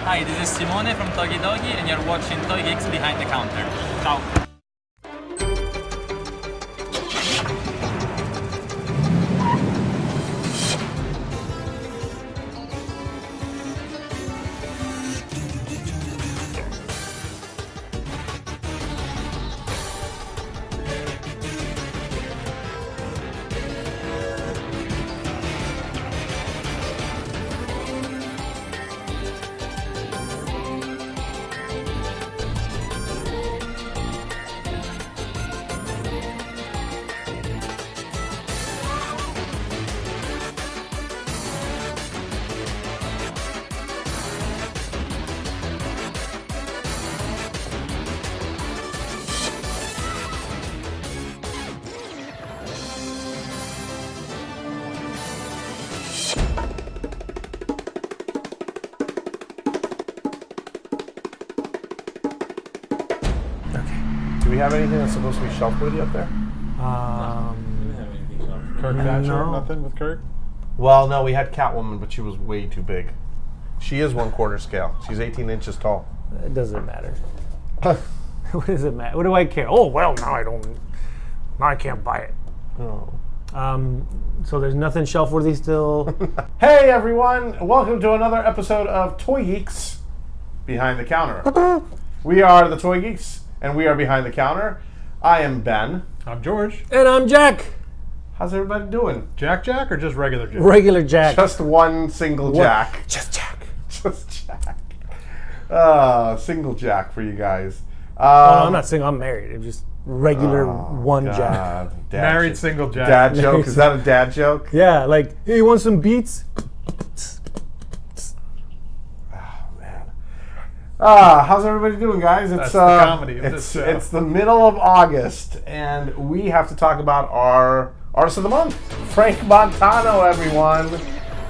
Hi, this is Simone from Togi Doggy, and you're watching Toy Geeks Behind the Counter. Ciao. Do we have anything that's supposed to be shelf worthy up there? We didn't have anything shelf. Kirk Thatcher, No. nothing with Kirk? Well, no, we had Catwoman, but she was way too big. She is 1/4 scale. She's 18 inches tall. It doesn't matter. What does it matter? What do I care? Oh, well, now I don't. Now I can't buy it. Oh. So there's nothing shelf worthy still. Hey everyone, welcome to another episode of Toy Geeks Behind the Counter. We are the Toy Geeks, and we are Behind the Counter. I am Ben. I'm George. And I'm Jack. How's everybody doing? Jack or just regular Jack? Regular Jack. Just one single Jack. Just Jack. Just Jack. Single Jack for you guys. Oh, I'm not single. I'm married. I'm just regular one Jack. God, dad Married joke. single Jack. Dad joke? Is that a dad joke? Yeah, like, hey, you want some beats? How's everybody doing, guys? It's That's the comedy of this show. It's the middle of August, and we have to talk about our Artist of the Month, Frank Montano, everyone.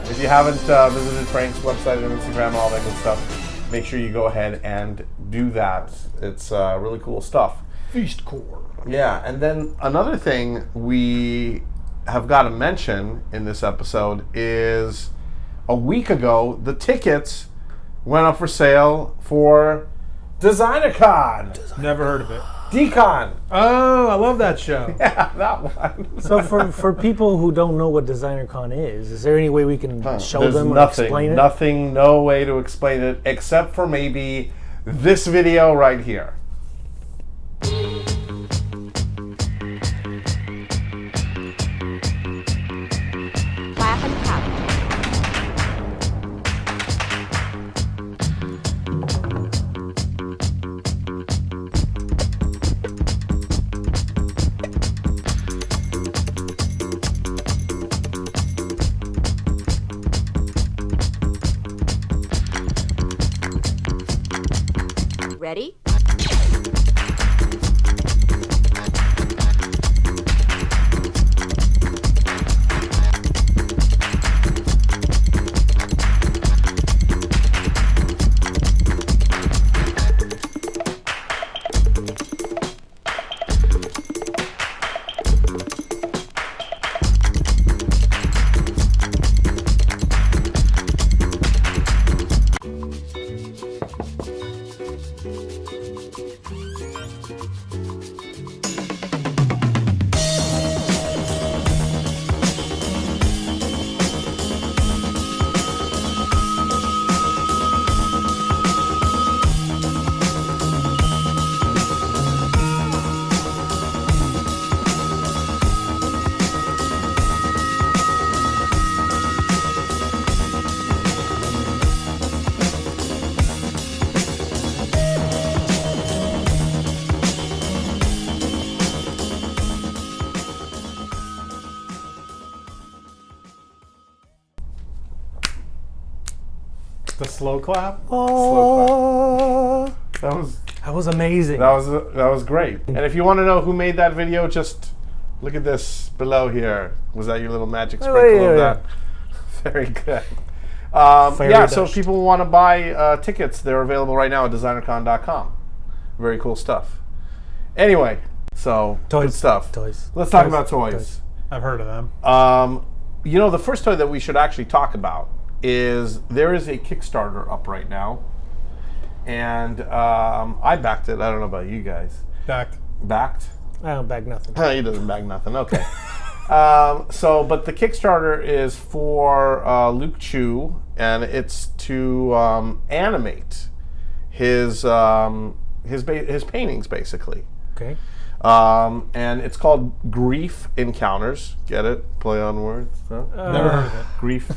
If you haven't visited Frank's website and Instagram and all that good stuff, make sure you go ahead and do that. It's really cool stuff. Feast core. Yeah, and then another thing we have got to mention in this episode is a week ago, the tickets went up for sale for DesignerCon. Never heard of it. Decon. Oh, I love that show. Yeah, that one. So for people who don't know what DesignerCon is there any way we can show There's them or nothing, explain it? nothing, no way to explain it except for maybe this video right here. Laugh and tap. Ready? The slow clap. Oh, That was amazing. that was great. And if you want to know who made that video, just look at this below here. Was that your little magic sprinkle of that? Very good. Yeah, so if people want to buy tickets, they're available right now at designercon.com. Very cool stuff. Anyway, so Toys. good stuff. Toys. Let's talk Toys. about toys. Toys. I've heard of them. You know, the first toy that we should actually talk about is there is a Kickstarter up right now and I backed it. I don't know about you guys. Backed. Backed? I don't bag nothing. He doesn't bag nothing. Okay. But the Kickstarter is for Luke Chueh, and it's to animate his paintings, basically. Okay. And it's called Grief Encounters. Get it? Play on words. Huh? Never heard of it.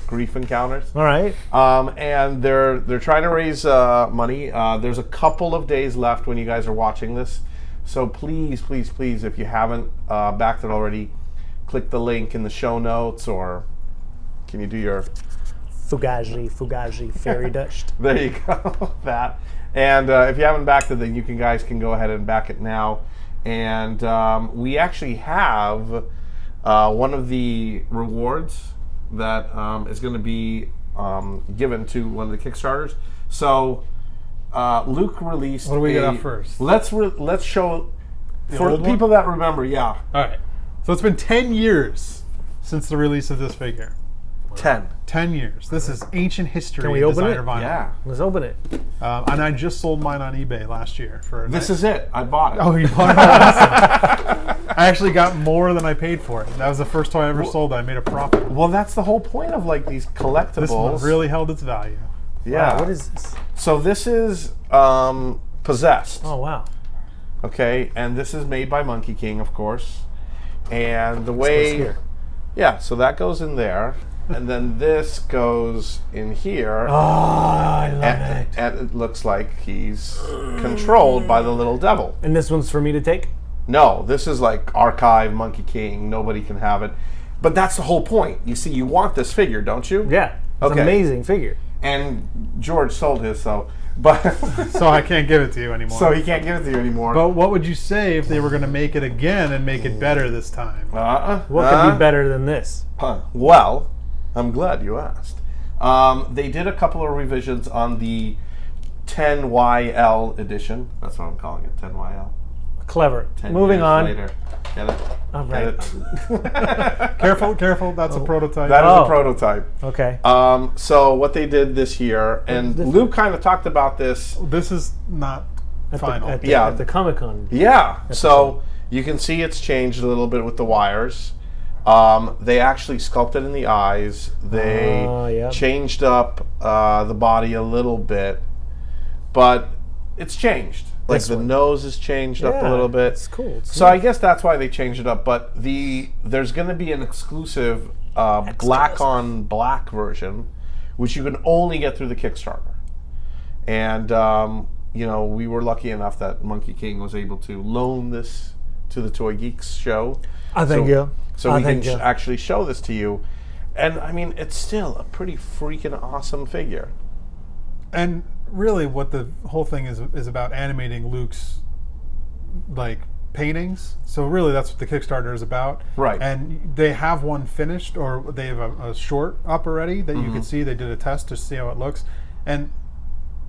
Grief Encounters. All right. And they're trying to raise money. There's a couple of days left when you guys are watching this, so please, please, please, if you haven't backed it already, click the link in the show notes, or can you do your Fugazi, fairy dust. There you go. That. And if you haven't backed it, then you guys can go ahead and back it now. And we actually have one of the rewards that is going to be given to one of the Kickstarters. So Luke released. What do we get up first? Let's show for old people that remember. Yeah, All right. So it's been 10 years since the release of this figure. 10. 10 years. This is ancient history. Can we of open designer it? vinyl. Yeah. Let's open it. And I just sold mine on eBay last year for. This is it. I bought it. Oh, you bought it? Awesome. I actually got more than I paid for it. That was the first toy I ever sold that I made a profit. Well, that's the whole point of like these collectibles. This one really held its value. Yeah. Wow, what is this? So this is Possessed. Oh, wow. Okay, and this is made by Monkey King, of course. And the goes way, here. yeah, so that goes in there, and then this goes in here, Oh, I love and, it. and it looks like he's controlled by the little devil. And this one's for me to take? No, this is like archive Monkey King. Nobody can have it, but that's the whole point. You see, you want this figure, don't you? Yeah. It's Okay. an amazing figure. And George sold his, but So I can't give it to you anymore. so he can't give it to you anymore. But what would you say if they were going to make it again and make it better this time? What could be better than this? Well, I'm glad you asked. They did a couple of revisions on the 10YL edition. That's what I'm calling it, 10YL. Clever. 10 Moving years on. Later. Get it? All Get right. it? Careful. That's a prototype. That is Oh. a prototype. Okay. So what they did this year, and This- Luke kind of talked about this. This is not final. At Yeah. the Comic-Con. Yeah. So you can see it's changed a little bit with the wires. They actually sculpted in the eyes. They Yep. changed up the body a little bit, but it's changed. Like This the one. nose is changed up a little bit. It's cool. It's So I guess that's why they changed it up. But there's going to be an exclusive black on black version, which you can only get through the Kickstarter. And we were lucky enough that Monkey King was able to loan this to the Toy Geeks show. thank you. So I we can thank you. actually show this to you. And I mean, it's still a pretty freaking awesome figure. And really what the whole thing is about animating Luke's like paintings. So really that's what the Kickstarter is about. Right. And they have one finished, or they have a short up already that you can see. They did a test to see how it looks. And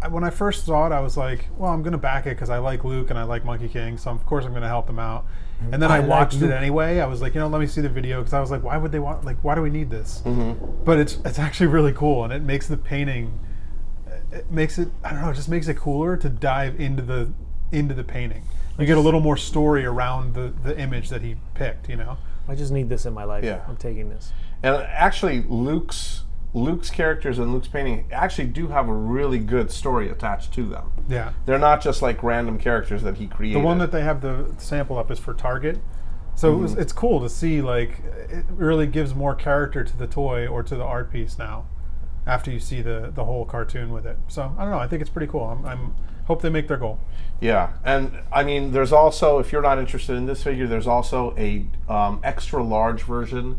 when I first saw it, I was like, well, I'm going to back it because I like Luke and I like Monkey King, so of course I'm going to help them out. And then I like watched it Luke. anyway. I was like, let me see the video, because I was like, why would they want, like, why do we need this? But it's actually really cool, and it makes the painting, it makes it, I don't know, it just makes it cooler to dive into the painting. You get a little more story around the image that he picked, I just need this in my life. Yeah. I'm taking this. And actually, Luke's characters and Luke's painting actually do have a really good story attached to them. Yeah. They're not just like random characters that he created. The one that they have the sample up is for Target. So it's cool to see, like, it really gives more character to the toy or to the art piece now after you see the whole cartoon with it. So, I don't know, I think it's pretty cool. I'm hope they make their goal. Yeah, and I mean, there's also, if you're not interested in this figure, there's also a extra large version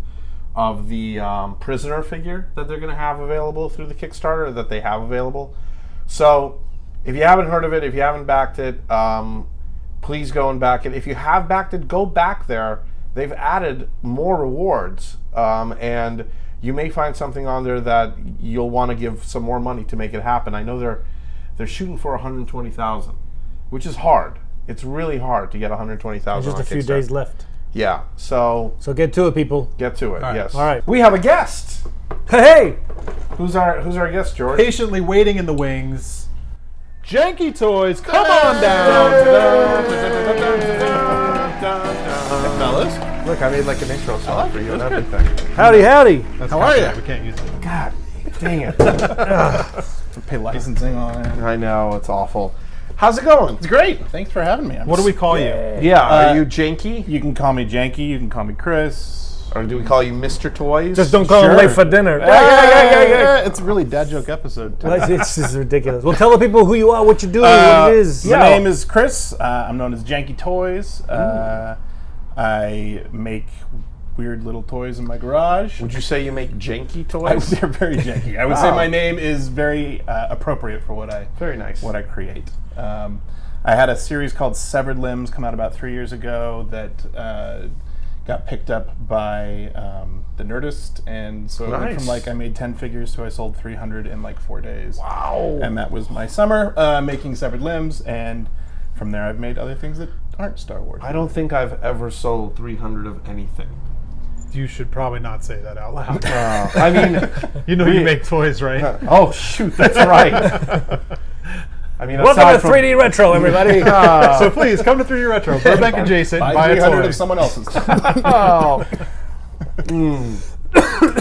of the prisoner figure that they're going to have available through the Kickstarter, that they have available. So if you haven't heard of it, if you haven't backed it, please go and back it. If you have backed it, go back there. They've added more rewards, and you may find something on there that you'll want to give some more money to make it happen. I know they're shooting for 120,000, which is hard. It's really hard to get 120,000. Just on a few Kickstarter. days left. Yeah, so So get to it, people. get to it. right. Yes. All right. We have a guest. Hey! Who's our guest, George? Patiently waiting in the wings, Janky Toys, come on down. Hey, fellas. Look, I made like an intro song for you and everything. Howdy, howdy. How are ya? We can't use it. God, dang it. Pay licensing on it. I know, it's awful. How's it going? It's great. Thanks for having me. What do we call you? Yeah, are you Janky? You can call me Janky. You can call me Chris. Or do we call you Mr. Toys? Just don't call him late for dinner. It's a really dad joke episode. Too. This is ridiculous. Well, tell the people who you are, what you do, what it is. My name is Chris. I'm known as Janky Toys. I make weird little toys in my garage. Would you say you make janky toys? They're very janky. I would say my name is very appropriate for what I create. I had a series called Severed Limbs come out about 3 years ago that got picked up by the Nerdist, and so it went from like I made 10 figures to I sold 300 in like 4 days. Wow! And that was my summer making Severed Limbs, and from there I've made other things that aren't Star Wars. I don't think I've ever sold 300 of anything. You should probably not say that out loud. I mean, you make toys, right? Oh shoot, that's right. I mean, Welcome to 3D Retro, everybody. So please come to 3D Retro, Burbank adjacent, buy a 300 toy. of someone else's. Oh.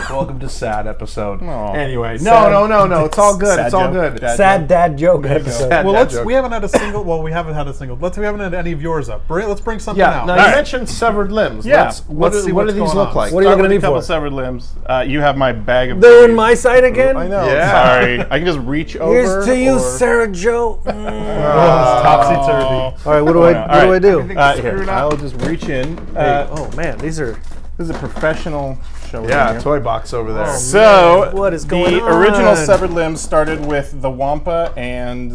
Welcome to sad episode. Aw. Anyway, no. It's all good. It's all good. Sad dad joke episode. Sad Well, dad joke. we haven't had a single. Well, we haven't had a single. We haven't had any of yours up. Let's bring something Yeah. out. Now you mentioned severed limbs. Yeah. What Let's see do what's these going look on. like? What are you Start going to with need a couple for of Severed Limbs. You have my bag of. They're in toys. my side again? I know. Yeah. Sorry. I can just reach over. Here's to you, or- Sarah Joe. Topsy-turvy. All right, what do I do? Here, I'll just reach in. Oh man, these are. This is a professional show. Yeah, here. toy box over there. So, What is going the on? original Severed Limbs started with the Wampa and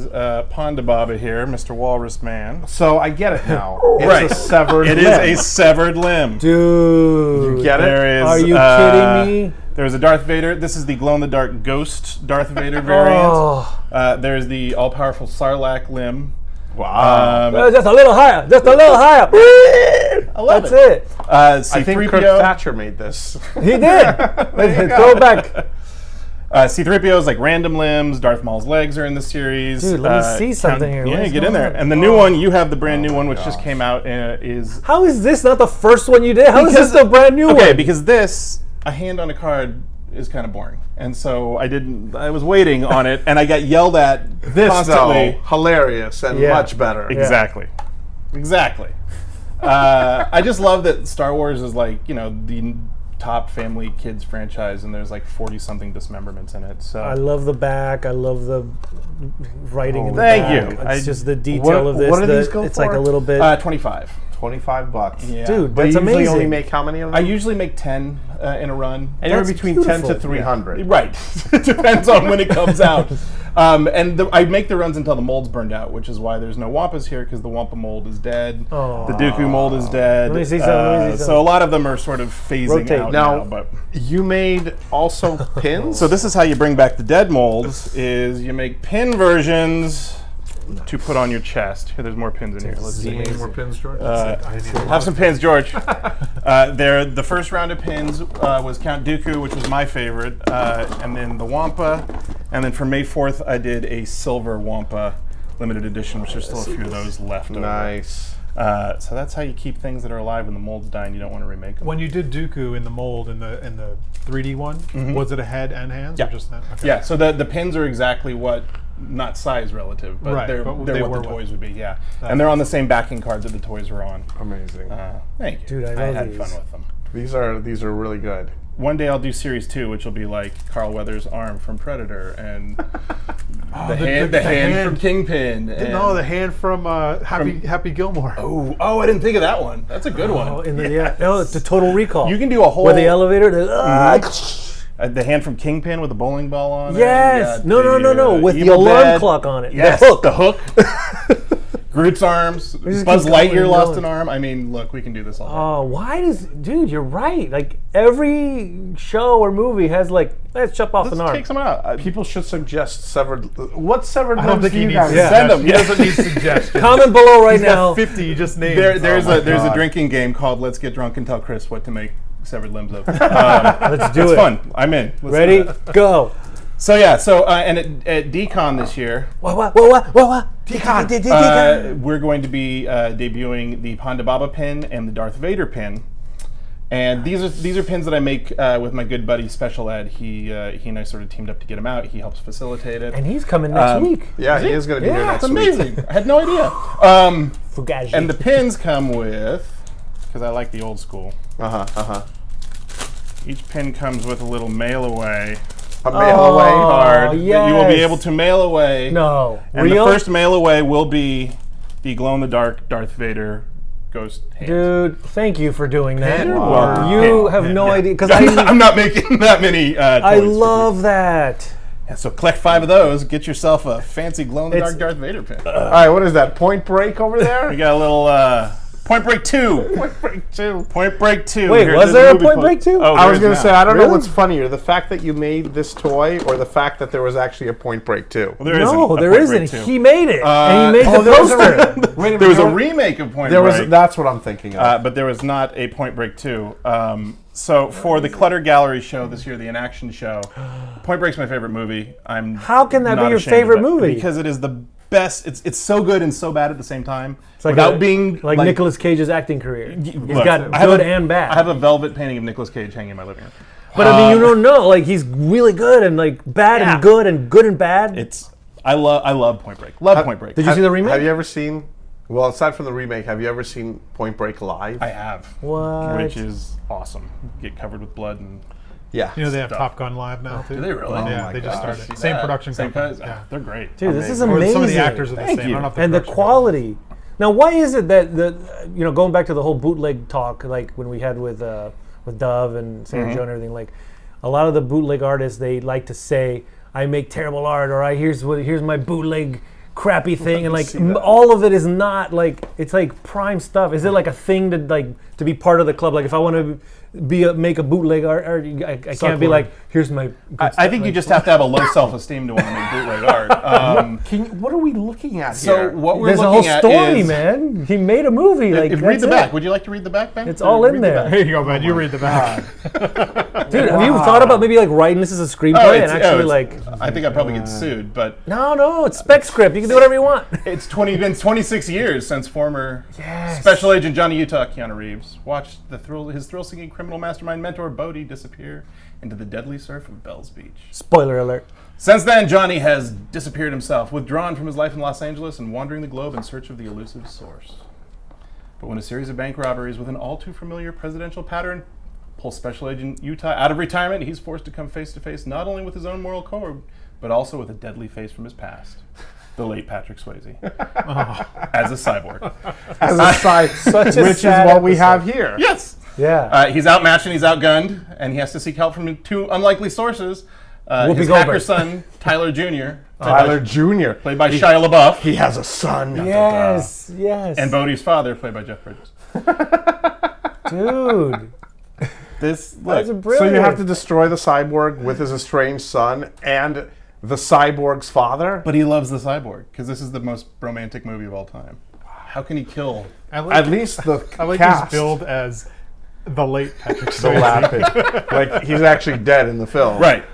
Pondababa here, Mr. Walrus Man. So I get it now. It's Right. a severed It limb. is a severed limb. Dude. You get it? There is. Are you kidding me? There's a Darth Vader. This is the glow-in-the-dark ghost Darth Vader variant. Oh. There's the all-powerful Sarlacc limb. Wow. Just a little higher. Just a little higher. love That's it. C3PO. I think Kirk Thatcher made this. He did. Throw it back. C3PO is like random limbs. Darth Maul's legs are in the series. Dude, let me see something here. Yeah, What's get in going there. on? And the new one, you have the brand new one, which just came out. Is How is this not the first one you did? How is this the brand new one? okay because this a hand on a card is kind of boring, and so I was waiting on it, and I got yelled at This constantly. though, hilarious and Yeah. much better. Exactly. I just love that Star Wars is like the top family kids franchise, and there's like 40-something dismemberments in it. So I love the back. I love the writing in the thank back. you. It's just the detail of this. what do these go it's like for? a little bit. 25. $25. Yeah. Dude, But that's you usually amazing. only make how many of them? I usually make 10 in a run. Anywhere That's between 10 to beautiful. 300. Right. It depends on when it comes out. I make the runs until the mold's burned out, which is why there's no Wampas here, because the Wampa mold is dead. Oh. The Dooku mold is dead. Let me see something, let me see So something. a lot of them are sort of phasing Rotate. out Now- now. But You made also pins? so this is how you bring back the dead molds: is you make pin versions to put on your chest. Here, there's more pins in here. Let's see. more pins, George? Have some pins, George. The first round of pins was Count Dooku, which was my favorite, and then the Wampa, and then for May 4th, I did a silver Wampa limited edition, which there's still a few of those left. Nice. So that's how you keep things that are alive when the mold's dying. You don't want to remake them. When you did Dooku in the mold in the 3D one, was it a head and hands Yeah. or just that? Okay. Yeah. So the pins are exactly what. Not size relative, but Right, they're but what they the were toys what- would be. Yeah, and they're on the same backing card that the toys were on. Amazing. Thank you. Dude, I love had these. fun with them. These are really good. One day I'll do series 2, which will be like Carl Weathers' arm from Predator and the hand from Kingpin. And No, the hand from Happy Gilmore. oh, I didn't think of that one. That's a good Oh, one. in the it's a Total Recall. You can do a whole where the elevator. the hand from Kingpin with the bowling ball on Yes. it. No. With the Evil alarm Dead. clock on it. Yes, The hook. the hook. Groot's arms. just Buzz keep going Lightyear and lost going. an arm. I mean, look, we can do this all day. Oh, why does dude? You're right. Like every show or movie has like let's chop off Let's an arm. take some out. People should suggest severed. What severed I don't limbs think do he you needs guys? to Send them. He doesn't need suggestions. Comment below right He's got now. 50 you just named. There's my a God. drinking game called Let's Get Drunk and Tell Chris What to Make Severed Limbs of. Let's do It's it. fun. I'm in. Let's do Ready? it. Go. So and at DCon this year, What? we're going to be debuting the Ponda Baba pin and the Darth Vader pin. And these are pins that I make with my good buddy Special Ed. He and I sort of teamed up to get them out. He helps facilitate it. And he's coming next week. Yeah, he is going to be here next it's week. amazing. I had no idea. Fugazi. And the pins come with, because I like the old school. Each pin comes with a little mail away. A mail away card that you will be yes. able to mail away. No. And Real? the first mail away will be the glow-in-the-dark Darth Vader ghost hand. Dude, thank you for doing that. You're welcome. You have no idea. Because I'm not making that many toys. I love that. Yeah, so collect 5 of those, get yourself a fancy glow-in-the-dark It's- Darth Vader pin. All right, what is that? Point Break over there? We got a little Point Break 2. Point Break 2. Point Break 2. Wait, Here, was there's there a movie Point quote. Break 2? Oh, I was there going is to say, now. I don't know Really? what's funnier, the fact that you made this toy or the fact that there was actually a Point Break 2. Well, there No, isn't a there Point isn't. Break 2. He made it. And he made the there was poster. Wait a There was a minute, remake of Point there was. Break. That's what I'm thinking of. But there was not a Point Break 2. So for the Clutter Gallery show this year, the Inaction show, Point Break's my favorite movie. How can that be not your ashamed of favorite it, movie? Because it is the best. It's so good and so bad at the same time. It's like without being like Nicolas Cage's acting career. He's Look, got I have good a- and bad. I have a velvet painting of Nicolas Cage hanging in my living room. but I mean, you don't know. Like he's really good and like bad Yeah. and good and bad. I love Point Break. Love Point Break. Did you see the remake? Have you ever seen, well, aside from the remake, have you ever seen Point Break live? I have. What? Which is awesome. Get covered with blood and. Yeah. You know they have Stuff. Top Gun Live now too. Do they really? Oh Yeah, my they just gosh. started. Same production Same company. guys. Yeah. They're great. Dude, this is Or amazing. some of the actors are the Thank same. you. I don't know if And the production quality. Now, why is it that going back to the whole bootleg talk, like when we had with Dove and Sarah Jo and everything, like a lot of the bootleg artists, they like to say, "I make terrible art," or here's my bootleg crappy thing," and like all of it is not like it's like prime stuff. Is it like a thing to be part of the club? Like if I want to make a bootleg art, I can't be like, "Here's my." Good I think you just have to have a low self-esteem to want to make bootleg art. What are we looking at So here? what we're There's a whole looking at story, is, man. He made a movie. Like read the that's back. it. Would you like to read the back, Ben? It's all in there. Here you go, man. You read the back. Dude, have you thought about maybe like writing this as a screenplay and actually like? I think I'd probably get sued, but No, it's spec script. You can do whatever you want. it's been 26 years since former Special Agent Johnny Utah, Keanu Reeves, watched his thrill-seeking criminal mastermind mentor Bodhi disappear into the deadly surf of Bell's Beach. Spoiler alert. Since then, Johnny has disappeared himself, withdrawn from his life in Los Angeles and wandering the globe in search of the elusive source. But when a series of bank robberies with an all-too-familiar presidential pattern pull Special Agent Utah out of retirement, he's forced to come face-to-face not only with his own moral code, but also with a deadly face from his past. The late Patrick Swayze. As a cyborg. As a side, which is what we have here. Yes! Yeah. He's outmatched and he's outgunned, and he has to seek help from 2 unlikely sources. Whoopi His Goldberg. hacker son, Tyler Jr., Tyler Jr. played by Shia LaBeouf, He has a son. yes. and Bodhi's father, played by Jeff Bridges. Dude. This That's look, So brilliant. you have to destroy the cyborg with his estranged son and the cyborg's father? but he loves the cyborg because this is the most romantic movie of all time. How can he kill? At least the I like cast. his build as the late Patrick So Swayze. laughing. Like he's actually dead in the film. Right.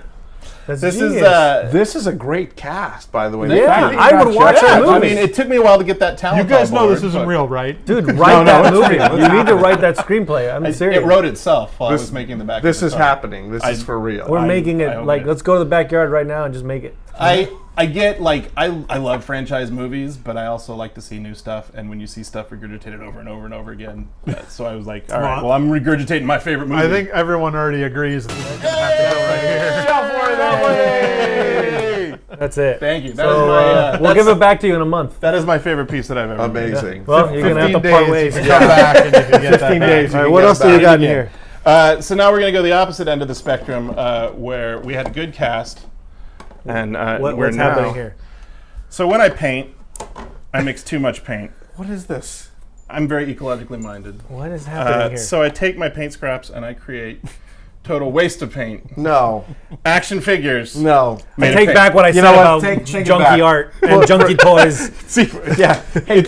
That's This genius. is. This is a great cast, by the way. Yeah, The fact that I you would got watch Jeff- that movie. I mean, it took me a while to get that talent. You guys on know board, this isn't but real, right? Dude, write that it's movie. real. It's You need to happening. write that screenplay. I'm serious. It wrote itself while I This- was making the back. This of is the car. happening. This is for real. We're making I it hope like, it is. let's go to the backyard right now and just make it. I get like I love franchise movies, but I also like to see new stuff. And when you see stuff regurgitated over and over and over again, so I was like, all right, well, I'm regurgitating my favorite movie. I think everyone already agrees that we're gonna have to go right here. That's it. Thank you. That So, is my, we'll give it back to you in a month. that is my favorite piece that I've ever made. Amazing. Well, you're going to have to 15 part days, ways. you can come back and you can get 15 that days. back. you What can else get do you back. got in here? So now we're going to go the opposite end of the spectrum, where we had a good cast, and we're What's now. happening here? So when I paint, I mix too much paint. What is this? I'm very ecologically minded. What is happening here? So I take my paint scraps and I create total waste of paint. No. Action figures. No. made I of take paint. back what I said know what? about Take it junky back. art and junky toys. See, yeah. Hey,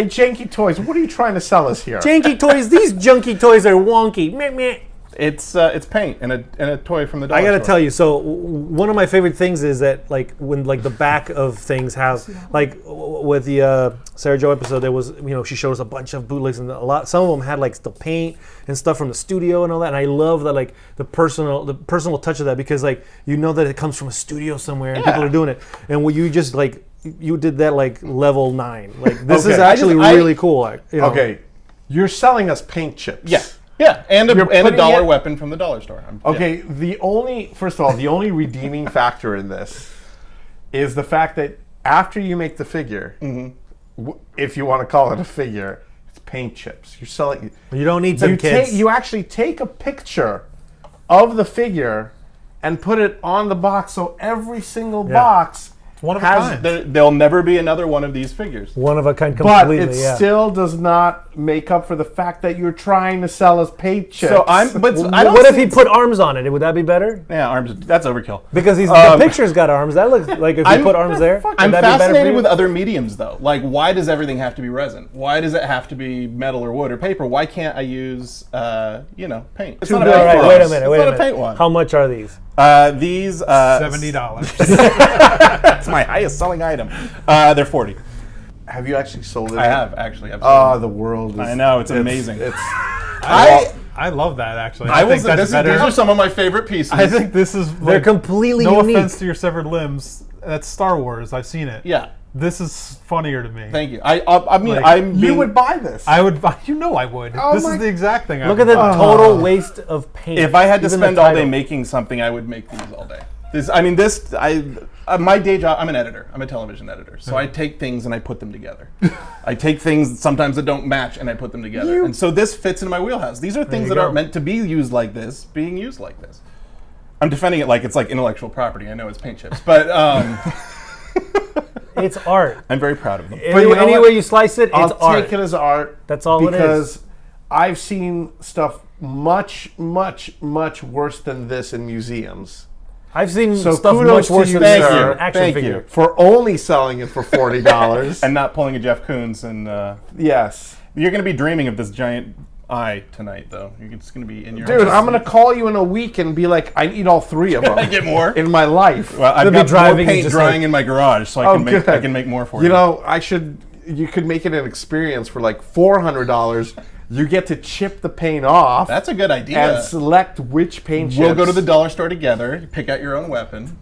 Janky Toys, what are you trying to sell us here? Janky toys, these junky toys are wonky. Meh, meh. It's paint and a toy from the dollar I gotta store. tell you, so one of my favorite things is that like when like the back of things has like with the Sarah Jo episode, there was she showed us a bunch of bootlegs and some of them had like the paint and stuff from the studio and all that, and I love that like the personal touch of that because like that it comes from a studio somewhere and people are doing it, and when you just like you did that like level 9, like this is actually really cool. Like, Okay, you're selling us paint chips. Yeah, and a dollar it- weapon from the dollar store. Okay, the only redeeming factor in this is the fact that after you make the figure, if you want to call it a figure, it's paint chips. You're selling. You don't need some kids. You actually take a picture of the figure and put it on the box, so every single box One of a has. kind. There'll never be another one of these figures. One of a kind But completely. it still does not make up for the fact that you're trying to sell us paint chips. So I don't What if see- he put arms on it? Would that be better? Yeah, arms. That's overkill. Because the picture's got arms. That looks like if you put arms there. I'm would that be better for fascinated you? with other mediums, though. Like, why does everything have to be resin? Why does it have to be metal or wood or paper? Why can't I use, paint? It's not a All paint right, one. wait a minute. It's Wait not a a paint minute. one. How much are these? These $70. That's my highest selling item. They're 40. have you actually sold it? I have actually. Oh, the world is. I know, it's amazing. I love that actually. I think that's better. These are some of my favorite pieces. I think this is. They're completely no unique. offense to your severed limbs. That's Star Wars. I've seen it. Yeah. This is funnier to me. Thank you. I mean, Like, I'm. You being- would buy this. I would buy. I would. Oh This my- is the exact thing. Look at the total waste of paint. If I had to Even the spend all day title. making something, I would make these all day. My day job, I'm an editor. I'm a television editor. So I take things and I put them together. I take things sometimes that don't match and I put them together. And so this fits into my wheelhouse. These are things you that go. aren't meant to be used like this, being used like this. I'm defending it like it's like intellectual property. I know it's paint chips, but It's art. I'm very proud of them. But you know Any what? way you slice it, I'll it's art. take it as art. That's all it is. Because I've seen stuff much, much, much worse than this in museums. I've seen So stuff kudos much to worse you, than sir. this in Thank an action you. figure. For only selling it for $40. And not pulling a Jeff Koons. And Yes. you're going to be dreaming of this giant eye tonight, though. It's going to be in your Dude, I'm going to call you in a week and be like, I need all 3 of them. I get more. In my life. Well, I've They'll be got driving more and paint just drying like- in my garage, so I can make more for you. You know, you could make it an experience for like $400. You get to chip the paint off. That's a good idea. and select which paint chips. We'll go to the dollar store together. You pick out your own weapon.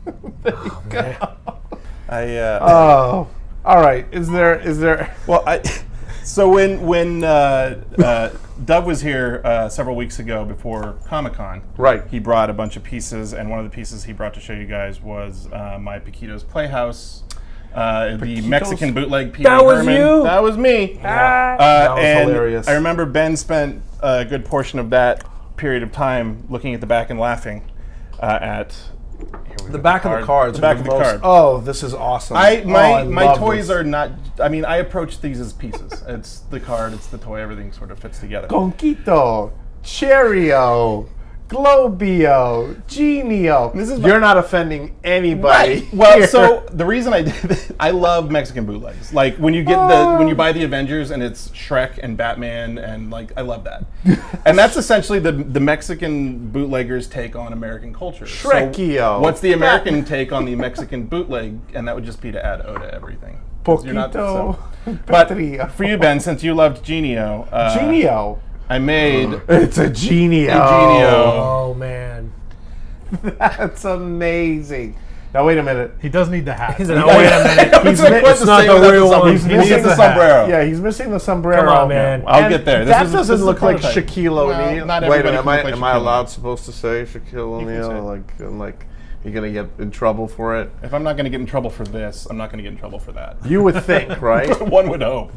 Oh, all right. Is there? Well, so when Dove was here several weeks ago before Comic-Con, Right. he brought a bunch of pieces, and one of the pieces he brought to show you guys was my Paquitos Playhouse. The Mexican bootleg Pee Wee That was Herman. you? That was me. That was and hilarious. I remember Ben spent a good portion of that period of time looking at the back and laughing at The back of the cards. The back are of the most- card. Oh, this is awesome. My love toys this. are not. I mean, I approach these as pieces. It's the card, it's the toy, everything sort of fits together. Conquito, Cheerio, Globio, Genio. This is You're not offending anybody. Right. Well, here. so the reason I did it, I love Mexican bootlegs. Like when you get when you buy the Avengers and it's Shrek and Batman and like I love that. And that's essentially the Mexican bootleggers take on American culture. So Shrekio. what's the American take on the Mexican bootleg? And that would just be to add O to everything. 'Cause you're not- Poquito, But Patria. for you, Ben, since you loved Genio, Genio. I made It's a Genio. Genio. Oh man. That's amazing. Now wait a minute. He does need the hat. He's an, oh wait a minute. It's mi- quite it's the not same the without real sombrero. one. He's He's missing missing the the sombrero. Yeah, he's missing the sombrero. Come on, man. I'll And get there. That This doesn't is look a like prototype. Shaquille Well, O'Neal. not Wait a everybody minute, can look like am I Shaquille allowed supposed to say Shaquille can say O'Neal? it. Like, you're gonna get in trouble for it? If I'm not going to get in trouble for this, I'm not going to get in trouble for that. You would think, right? One would hope.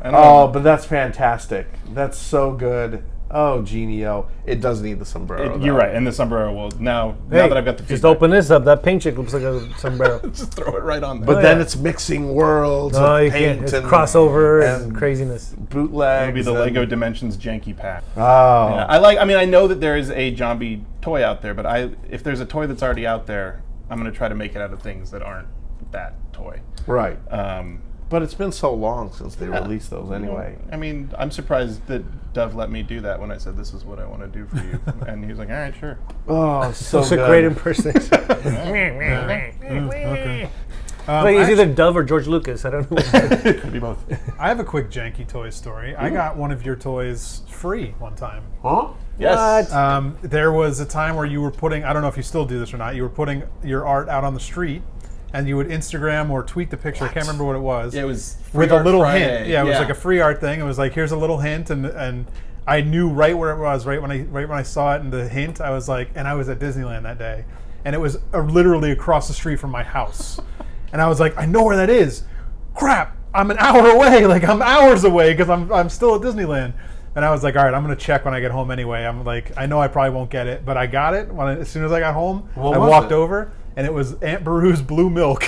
I don't Oh, know. but that's fantastic. That's so good. Oh, Genio. It does need the sombrero. You're though. right, and the sombrero will now Hey, that I've got the just feedback, open this up. That paint chick looks like a sombrero. just throw it right on there. But Oh, then yeah. it's mixing worlds No, of you paint can't. It's and crossover and and craziness. bootlegs. It'll be the and- Lego Dimensions Janky pack. Oh. Yeah, I mean, I know that there is a Jambi toy out there, but if there's a toy that's already out there, I'm going to try to make it out of things that aren't that toy. Right. But it's been so long since they released those anyway. I mean, I'm surprised that Dove let me do that when I said this is what I want to do for you, and he was like, "All right, sure." Oh, so It's good. a great impersonation. Okay. Like, it's either Dove or George Lucas. I don't know. Could be both. I have a quick Janky Toys story. I got one of your toys free one time. Huh? Yes. There was a time where you were putting, I don't know if you still do this or not, you were putting your art out on the street, and you would Instagram or tweet the picture. I can't remember what it was. Yeah, it was with Free a little Art hint. Friday. Yeah, it was like a free art thing. It was like, here's a little hint, and I knew right where it was. Right when I saw it in the hint, I was like, and I was at Disneyland that day, and it was literally across the street from my house, and I was like, I know where that is. Crap, I'm an hour away. Like, I'm hours away because I'm still at Disneyland. And I was like, all right, I'm gonna check when I get home anyway. I'm like, I know I probably won't get it, but I got it as soon as I got home. What I was walked it? over, and it was Aunt Beru's blue milk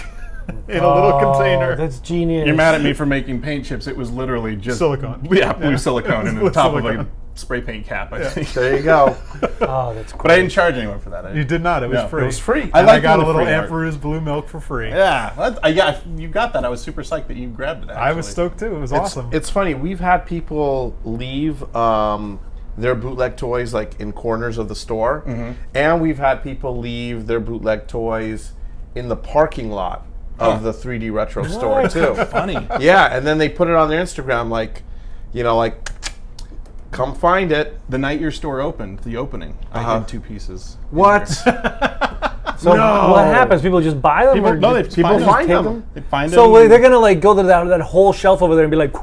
in a little container. That's genius. You're mad at me for making paint chips. It was literally just Silicone. Yeah, blue silicone in the Blue top of silicone. a spray paint cap. I think. There you go. Oh, that's cool. But I didn't charge anyone for that. You did not. It was No, free. it was free. And I I like got a little little free Aunt art. Beru's blue milk for free. Yeah, you got that. I was super psyched that you grabbed it. Actually. I was stoked too. It was awesome. It's funny. We've had people leave their bootleg toys like in corners of the store, and we've had people leave their bootleg toys in the parking lot of the 3D Retro store too. Funny. Yeah, and then they put it on their Instagram like, come find it. The night your store opened, the opening, I did 2 pieces. in What? there. So what happens? People just buy them? or No, just- they People find take them. They find So them. they're gonna like go to that whole shelf over there and be like,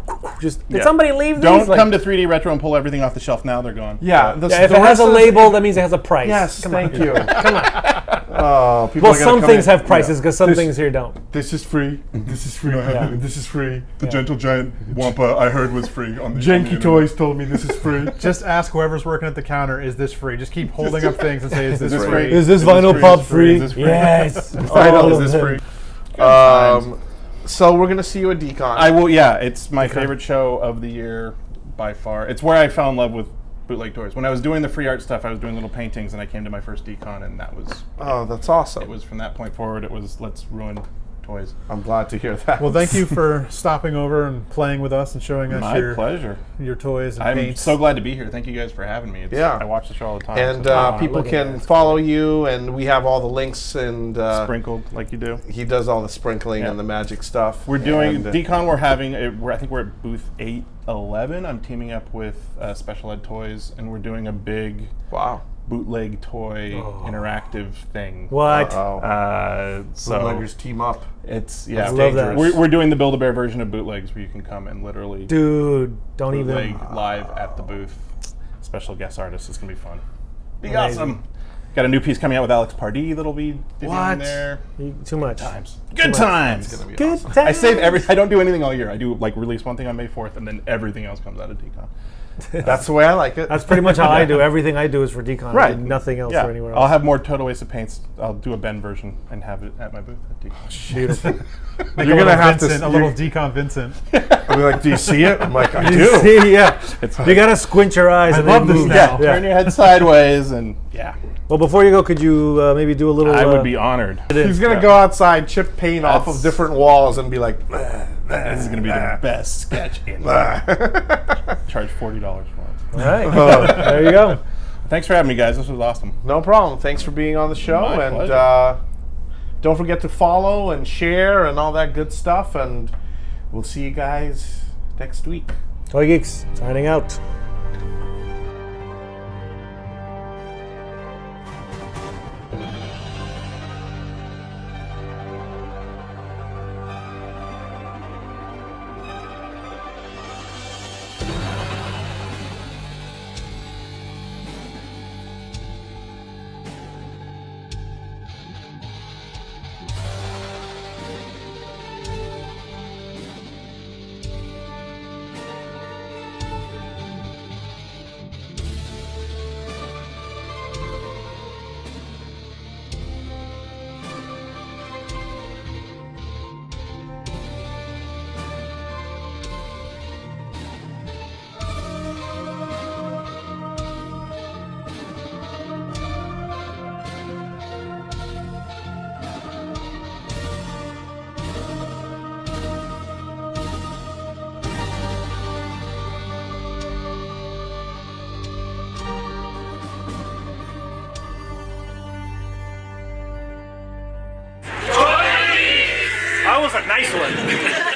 just did Yeah. somebody leave these? Don't Like, come to 3D Retro and pull everything off the shelf now. They're gone. Yeah. yeah, if it has a label, that means it has a price. Yes, Come on. thank you. Come on. Oh, people Well, are gonna some come things in. have prices because some This- things here don't. This is free. This is free. This is free. The gentle giant Wampa I heard was free on the Janky Toys told me this is free. Just ask whoever's working at the counter, is this free? Just keep holding up things and say, is this free? Is this Is this vinyl free? pop Is this free? free? Is this free? Yes. Vinyl, All Is of this them. free? So we're gonna see you at DCon. I will. Yeah, it's my favorite show of the year by far. It's where I fell in love with bootleg toys. When I was doing the free art stuff, I was doing little paintings, and I came to my first DCon, and that was. Oh, that's awesome. It was from that point forward. It was let's ruin toys. I'm glad to hear that. Well, thank you for stopping over and playing with us and showing us My pleasure. your toys and I'm paints. so glad to be here. Thank you guys for having me. It's, Yeah. I watch the show all the time. And so people look at can that. follow you, and we have all the links, and sprinkled like you do. he does all the sprinkling Yeah. and the magic stuff. We're doing And, DCon. We're having. I think we're at booth 811. I'm teaming up with Special Ed Toys, and we're doing a big wow. bootleg toy interactive thing. What? So Bootleggers team up. it's yeah. love that. We're doing the Build-A-Bear version of bootlegs where you can come and literally Dude, don't bootleg even. live at the booth. Special guest artists. It's gonna be fun. Be Amazing. awesome. Got a new piece coming out with Alex Pardee that'll be What? debuting there. Too much. Times. Good times. Gonna be Good awesome. time. I save I don't do anything all year. I do like release one thing on May 4th, and then everything else comes out of DCon. That's the way I like it. That's pretty much how I do. Everything I do is for decon. I Right. do nothing else Yeah, or anywhere I'll else. have more Total Waste of Paints. I'll do a Ben version and have it at my booth at DCon. Beautiful. Make You're a gonna little have to Vincent, a little decon Vincent. I'll be like, do you see it? I'm like, I You do. see, yeah. You gotta squint your eyes. I and love then this move. now. Yeah. Turn your head sideways, and yeah, Well, before you go, could you maybe do a little? I would be honored. He's gonna go outside, chip paint off of That's- different walls, and be like, This is gonna be the best sketch in. Charge $40 for it. All right. There you go. Thanks for having me, guys. This was awesome. no problem. Thanks for being on the show, My and pleasure. don't forget to follow and share and all that good stuff. And we'll see you guys next week. Toy Geeks signing out. was a nice one.